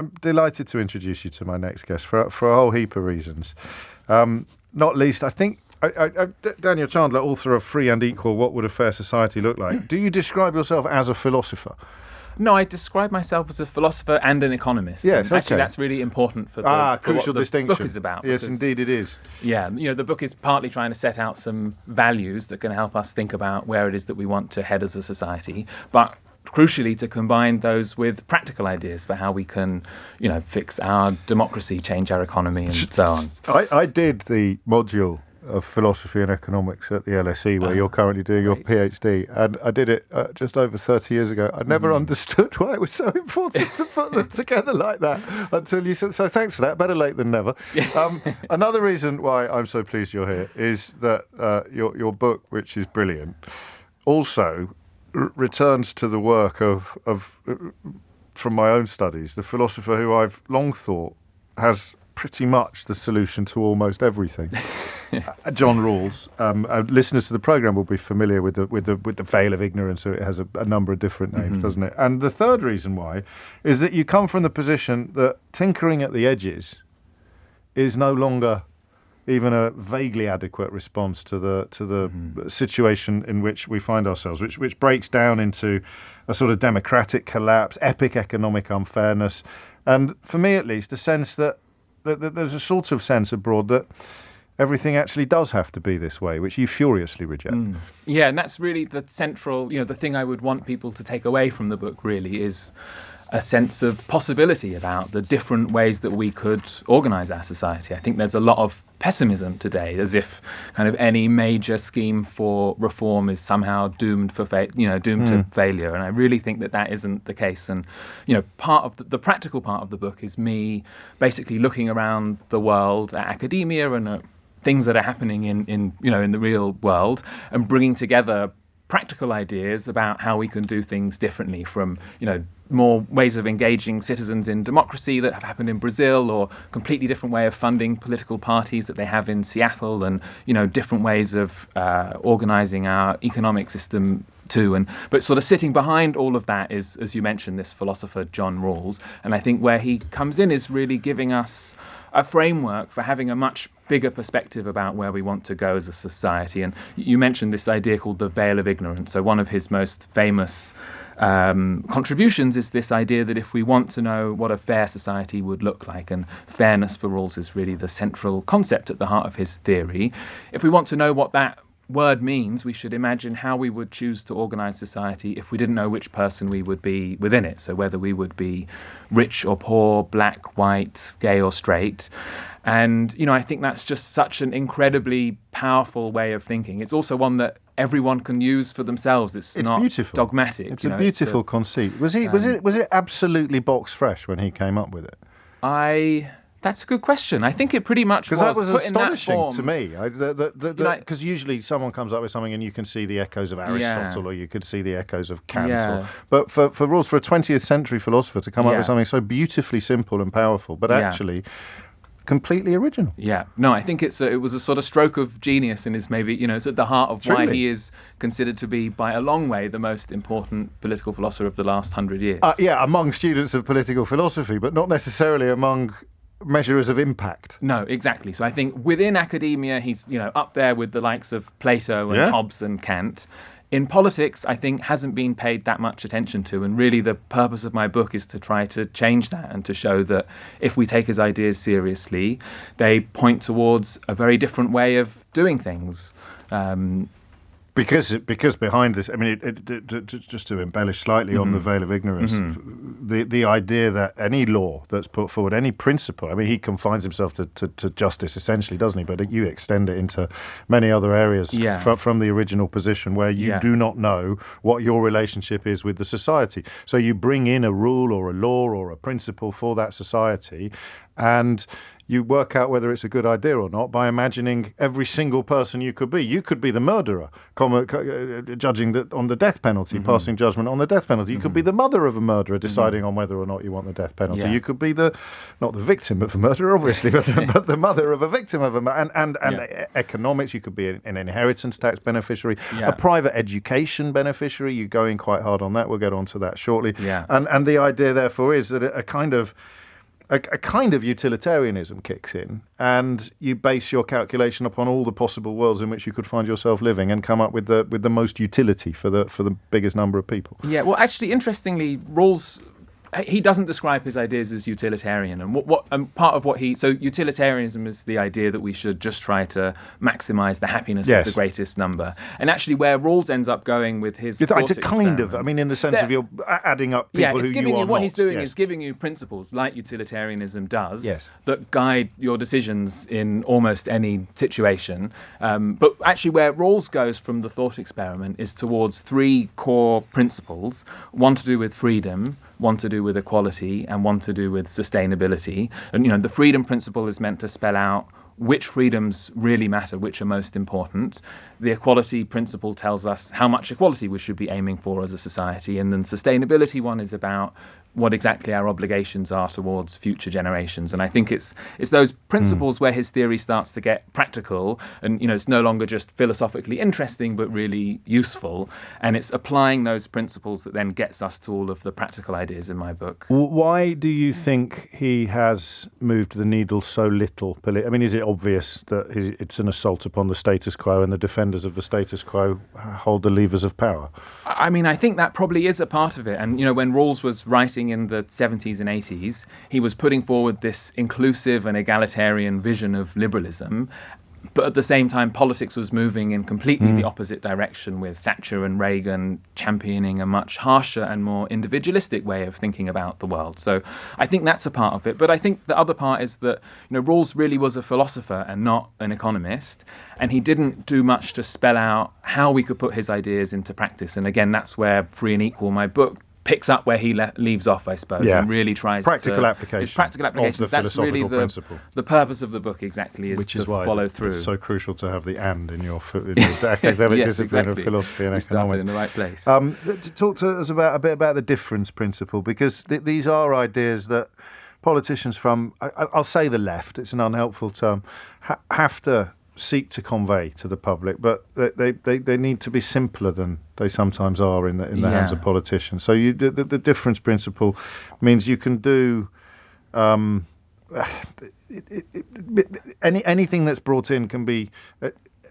I'm delighted to introduce you to my next guest for a whole heap of reasons. Not least, I think, Daniel Chandler, author of Free and Equal, What Would a Fair Society Look Like? Do you describe yourself as a philosopher? No, I describe myself as a philosopher and an economist. Yes, and actually, that's really important for crucial what the distinction. book is about. Yes, indeed it is. Yeah, the book is partly trying to set out some values that can help us think about where it is that we want to head as a society, but crucially to combine those with practical ideas for how we can, fix our democracy, change our economy, and so on. I did the module of philosophy and economics at the LSE, where you're currently doing your PhD, and I did it just over 30 years ago. I never understood why it was so important to put them together like that until you said so. Thanks for that. Better late than never. Another reason why I'm so pleased you're here is that your book, which is brilliant, also returns to the work of from my own studies, the philosopher who I've long thought has pretty much the solution to almost everything. John Rawls. Listeners to the programme will be familiar with the veil of ignorance. It has a number of different names, doesn't it? And the third reason why is that you come from the position that tinkering at the edges is no longer even a vaguely adequate response to the situation in which we find ourselves, which breaks down into a sort of democratic collapse, epic economic unfairness, and for me at least, a sense that there's a sort of sense abroad that everything actually does have to be this way, which you furiously reject. Yeah, and that's really the central, the thing I would want people to take away from the book really is a sense of possibility about the different ways that we could organise our society. I think there's a lot of pessimism today, as if kind of any major scheme for reform is somehow doomed to failure. And I really think that isn't the case. And part of the practical part of the book is me basically looking around the world at academia and at things that are happening in the real world and bringing together practical ideas about how we can do things differently, from more ways of engaging citizens in democracy that have happened in Brazil, or completely different way of funding political parties that they have in Seattle, and different ways of organising our economic system too. But sort of sitting behind all of that is, as you mentioned, this philosopher John Rawls, and I think where he comes in is really giving us a framework for having a much bigger perspective about where we want to go as a society. And you mentioned this idea called the veil of ignorance. So one of his most famous contributions is this idea that if we want to know what a fair society would look like, and fairness for Rawls is really the central concept at the heart of his theory, if we want to know what that word means, we should imagine how we would choose to organise society if we didn't know which person we would be within it. So whether we would be rich or poor, black, white, gay or straight. And, I think that's just such an incredibly powerful way of thinking. It's also one that everyone can use for themselves. It's not beautiful. Dogmatic. It's a beautiful conceit. Was it absolutely box fresh when he came up with it? That's a good question. I think it pretty much was. Because that was put astonishing in that form. to me. Because usually someone comes up with something and you can see the echoes of Aristotle, or you could see the echoes of Kant. Yeah. But for Rawls, for a 20th century philosopher to come up with something so beautifully simple and powerful, but actually completely original. Yeah. No, I think it was a sort of stroke of genius, and is maybe, it's at the heart of why he is considered to be, by a long way, the most important political philosopher of the last 100 years. Among students of political philosophy, but not necessarily among measures of impact. No, exactly. So I think within academia, he's up there with the likes of Plato and Hobbes and Kant. In politics, I think hasn't been paid that much attention to, and really the purpose of my book is to try to change that and to show that if we take his ideas seriously, they point towards a very different way of doing things. Because behind this, I mean, just to embellish slightly on the veil of ignorance, the idea that any law that's put forward, any principle, I mean, he confines himself to justice essentially, doesn't he? But you extend it into many other areas from the original position where you do not know what your relationship is with the society. So you bring in a rule or a law or a principle for that society, and you work out whether it's a good idea or not by imagining every single person you could be. You could be the murderer, judging on the death penalty, passing judgment on the death penalty. You could be the mother of a murderer, deciding on whether or not you want the death penalty. You could be not the victim of a murderer, obviously, but the mother of a victim of a murder. And economics, you could be an inheritance tax beneficiary, a private education beneficiary. You're going quite hard on that. We'll get on to that shortly. And the idea, therefore, is that a kind of a kind of utilitarianism kicks in, and you base your calculation upon all the possible worlds in which you could find yourself living, and come up with the most utility for the biggest number of people. Yeah, well, actually, interestingly, Rawls, he doesn't describe his ideas as utilitarian, and part of what so utilitarianism is the idea that we should just try to maximise the happiness of the greatest number. And actually, where Rawls ends up going with his thought experiment, I mean, in the sense of you're adding up people who you are what not. he's doing is giving you principles like utilitarianism does Yes. that guide your decisions in almost any situation. But actually, where Rawls goes from the thought experiment is towards three core principles: one to do with freedom, one to do with equality, and one to do with sustainability. And, the freedom principle is meant to spell out which freedoms really matter, which are most important. The equality principle tells us how much equality we should be aiming for as a society. And then sustainability one is about what exactly our obligations are towards future generations. And I think it's those principles where his theory starts to get practical, and it's no longer just philosophically interesting but really useful, and it's applying those principles that then gets us to all of the practical ideas in my book. Why do you think he has moved the needle so little? I mean, is it obvious that it's an assault upon the status quo, and the defenders of the status quo hold the levers of power? I mean, I think that probably is a part of it. And, when Rawls was writing in the 70s and 80s, he was putting forward this inclusive and egalitarian vision of liberalism. But at the same time, politics was moving in completely the opposite direction, with Thatcher and Reagan championing a much harsher and more individualistic way of thinking about the world. So I think that's a part of it. But I think the other part is that, Rawls really was a philosopher and not an economist. And he didn't do much to spell out how we could put his ideas into practice. And again, that's where Free and Equal, my book, picks up where he leaves off, I suppose, and really tries practical to... applications. Practical applications. Of the that's really principle. the purpose of the book, exactly, Which is to why follow through. It's so crucial to have the "and" in your academic yes, discipline exactly. of philosophy and we economics. started in the right place. To talk to us a bit about the difference principle, because these are ideas that politicians from, I'll say the left, it's an unhelpful term, have to seek to convey to the public, but they need to be simpler than they sometimes are in the hands of politicians. So the difference principle means you can do anything that's brought in can be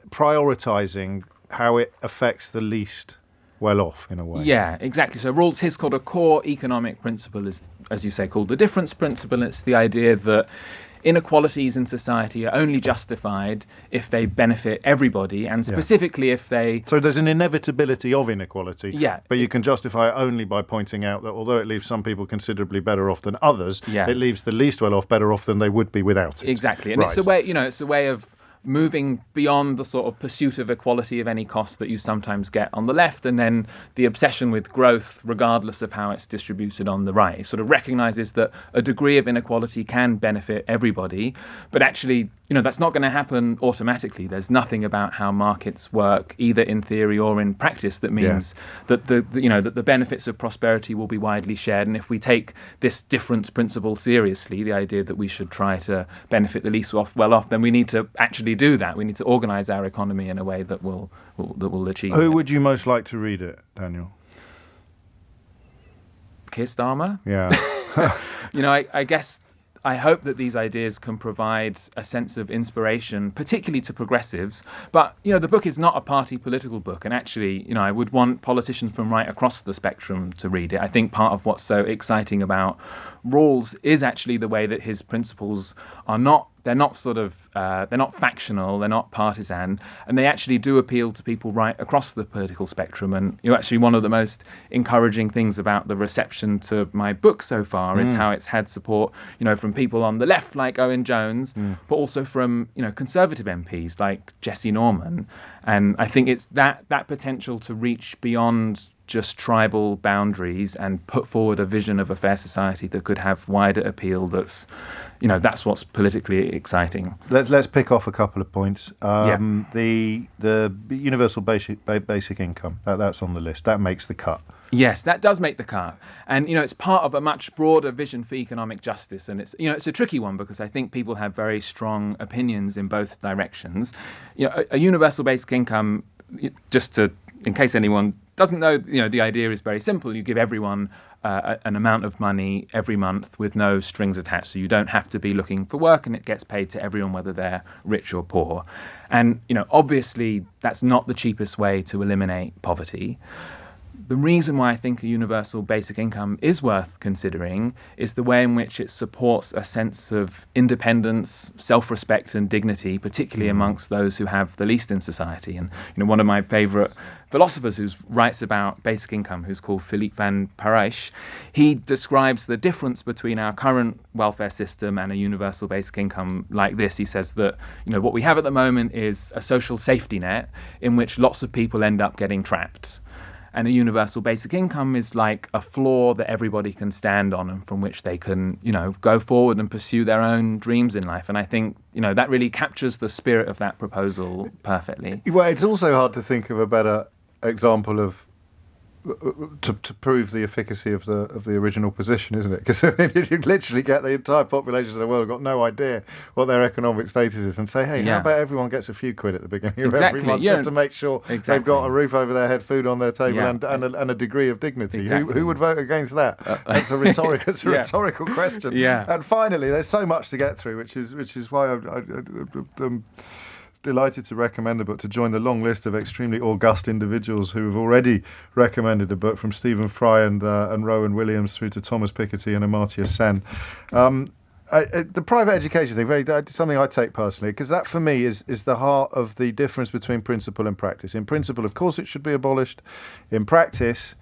prioritizing how it affects the least well off, in a way. Yeah, exactly. So Rawls, his called a core economic principle is, as you say, called the difference principle. It's the idea that inequalities in society are only justified if they benefit everybody, and specifically if they... So there's an inevitability of inequality, Yeah. but you can justify it only by pointing out that although it leaves some people considerably better off than others, it leaves the least well off better off than they would be without it. Exactly. And it's a way, it's a way of moving beyond the sort of pursuit of equality of any cost that you sometimes get on the left, and then the obsession with growth regardless of how it's distributed on the right. It sort of recognises that a degree of inequality can benefit everybody, but actually, that's not going to happen automatically. There's nothing about how markets work, either in theory or in practice, that means that that the benefits of prosperity will be widely shared. And if we take this difference principle seriously, the idea that we should try to benefit the least well off, then we need to actually do that. We need to organise our economy in a way that will achieve. Who would you most like to read it, Daniel? Keir Starmer? Yeah. I guess I hope that these ideas can provide a sense of inspiration, particularly to progressives. But, the book is not a party political book. And actually, I would want politicians from right across the spectrum to read it. I think part of what's so exciting about Rawls is actually the way that his principles are they're not factional, they're not partisan, and they actually do appeal to people right across the political spectrum. And actually one of the most encouraging things about the reception to my book so far is how it's had support, from people on the left like Owen Jones, but also from, conservative MPs like Jesse Norman. And I think it's that potential to reach beyond just tribal boundaries and put forward a vision of a fair society that could have wider appeal. That's what's politically exciting. Let's pick off a couple of points. The universal basic income, that's on the list. That makes the cut. Yes, that does make the cut. And, it's part of a much broader vision for economic justice. And it's a tricky one because I think people have very strong opinions in both directions. A universal basic income, in case anyone doesn't know, the idea is very simple. You give everyone an amount of money every month with no strings attached. So you don't have to be looking for work, and it gets paid to everyone, whether they're rich or poor. And, obviously that's not the cheapest way to eliminate poverty. The reason why I think a universal basic income is worth considering is the way in which it supports a sense of independence, self-respect and dignity, particularly amongst those who have the least in society. And one of my favourite philosophers who writes about basic income, who's called Philippe van Parijs, he describes the difference between our current welfare system and a universal basic income like this. He says that what we have at the moment is a social safety net in which lots of people end up getting trapped. And a universal basic income is like a floor that everybody can stand on and from which they can, go forward and pursue their own dreams in life. And I think, that really captures the spirit of that proposal perfectly. Well, it's also hard to think of a better example of to prove the efficacy of the original position, isn't it? Because you literally get the entire population of the world got no idea what their economic status is, and say, hey, how about everyone gets a few quid at the beginning of every month just to make sure they've got a roof over their head, food on their table, and a degree of dignity. Who would vote against that? That's a rhetorical question. And finally, there's so much to get through, which is why I'm delighted to recommend the book, to join the long list of extremely august individuals who have already recommended the book, from Stephen Fry and Rowan Williams through to Thomas Piketty and Amartya Sen. The private education thing, something I take personally, because that for me is the heart of the difference between principle and practice. In principle, of course, it should be abolished. In practice,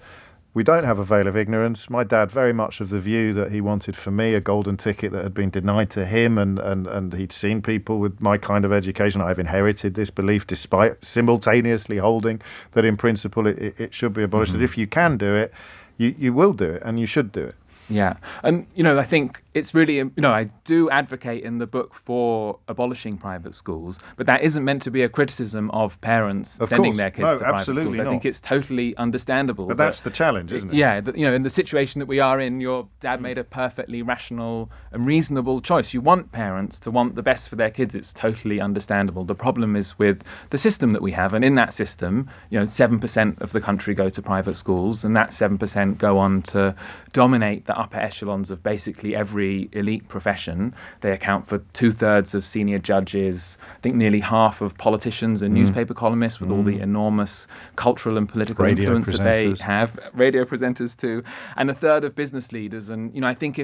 we don't have a veil of ignorance. My dad very much of the view that he wanted for me a golden ticket that had been denied to him, and he'd seen people with my kind of education. I've inherited this belief despite simultaneously holding that in principle it should be abolished. That if you can do it, you will do it, and you should do it. Yeah. And, I think it's really, I do advocate in the book for abolishing private schools, but that isn't meant to be a criticism of parents sending their kids to private schools. I think it's totally understandable. But that's the challenge, isn't it? Yeah. In the situation that we are in, your dad made a perfectly rational and reasonable choice. You want parents to want the best for their kids. It's totally understandable. The problem is with the system that we have. And in that system, 7% of the country go to private schools, and that 7% go on to dominate the upper echelons of basically every elite profession. They account for 2/3 of senior judges, I think nearly half of politicians and newspaper columnists, with all the enormous cultural and political influence that they have, radio presenters too, and 1/3 of business leaders. And, I think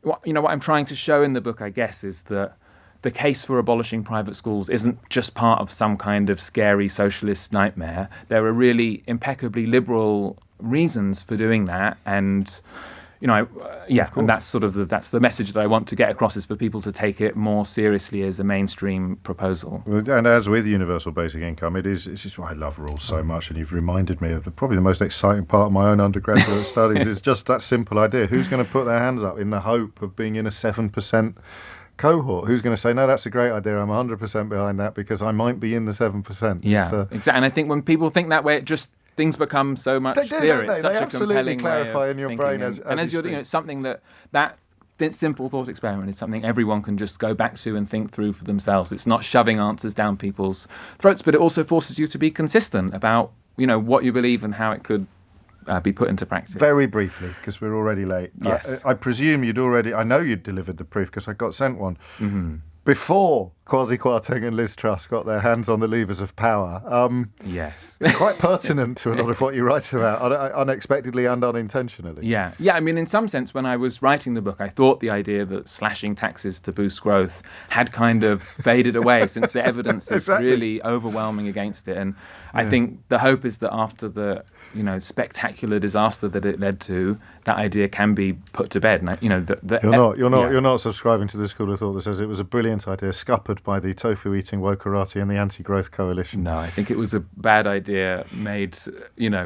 what I'm trying to show in the book, I guess, is that the case for abolishing private schools isn't just part of some kind of scary socialist nightmare. There are really impeccably liberal reasons for doing that, and and that's the message that I want to get across, is for people to take it more seriously as a mainstream proposal. And as with universal basic income, it's just why I love rules so much, and you've reminded me of probably the most exciting part of my own undergraduate studies is just that simple idea. Who's going to put their hands up in the hope of being in a 7% cohort? Who's going to say, no, that's a great idea, I'm 100% behind that because I might be in the 7%? Yeah, exactly. And I think when people think that way, things become so much clearer. It's such a compelling clarify way of in your thinking. brain as you're doing, it's something that simple thought experiment is something everyone can just go back to and think through for themselves. It's not shoving answers down people's throats, but it also forces you to be consistent about what you believe and how it could be put into practice. Very briefly, because we're already late. Yes. I presume I know you'd delivered the proof because I got sent one. Before Kwasi Kwarteng and Liz Truss got their hands on the levers of power. Yes. Quite pertinent to a lot of what you write about, unexpectedly and unintentionally. Yeah. I mean, in some sense, when I was writing the book, I thought the idea that slashing taxes to boost growth had kind of faded away since the evidence is really overwhelming against it. And I think the hope is that after the spectacular disaster that it led to, that idea can be put to bed. And, you're not subscribing to the school of thought that says it was a brilliant idea, scuppered by the tofu-eating wokerati and the anti-growth coalition. No, I think it was a bad idea made,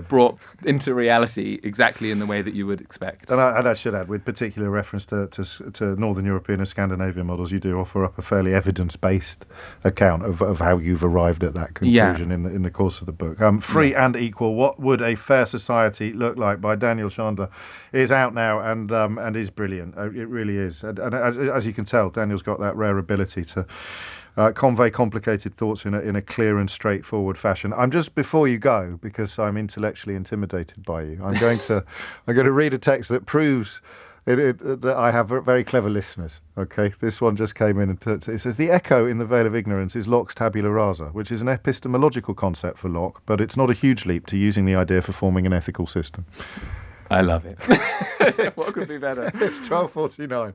brought into reality exactly in the way that you would expect. And I should add, with particular reference to Northern European and Scandinavian models, you do offer up a fairly evidence-based account of how you've arrived at that conclusion in the course of the book. Free and equal, what would a fair society look like by Daniel Chandler is out now and is brilliant. It really is. And as you can tell, Daniel's got that rare ability to convey complicated thoughts in a clear and straightforward fashion. I'm just, before you go, because I'm intellectually intimidated by you, I'm going to read a text that proves that I have very clever listeners. Okay, this one just came in and it says, the echo in the veil of ignorance is Locke's tabula rasa, which is an epistemological concept for Locke, but it's not a huge leap to using the idea for forming an ethical system. I love it. What could be better? It's 12:49.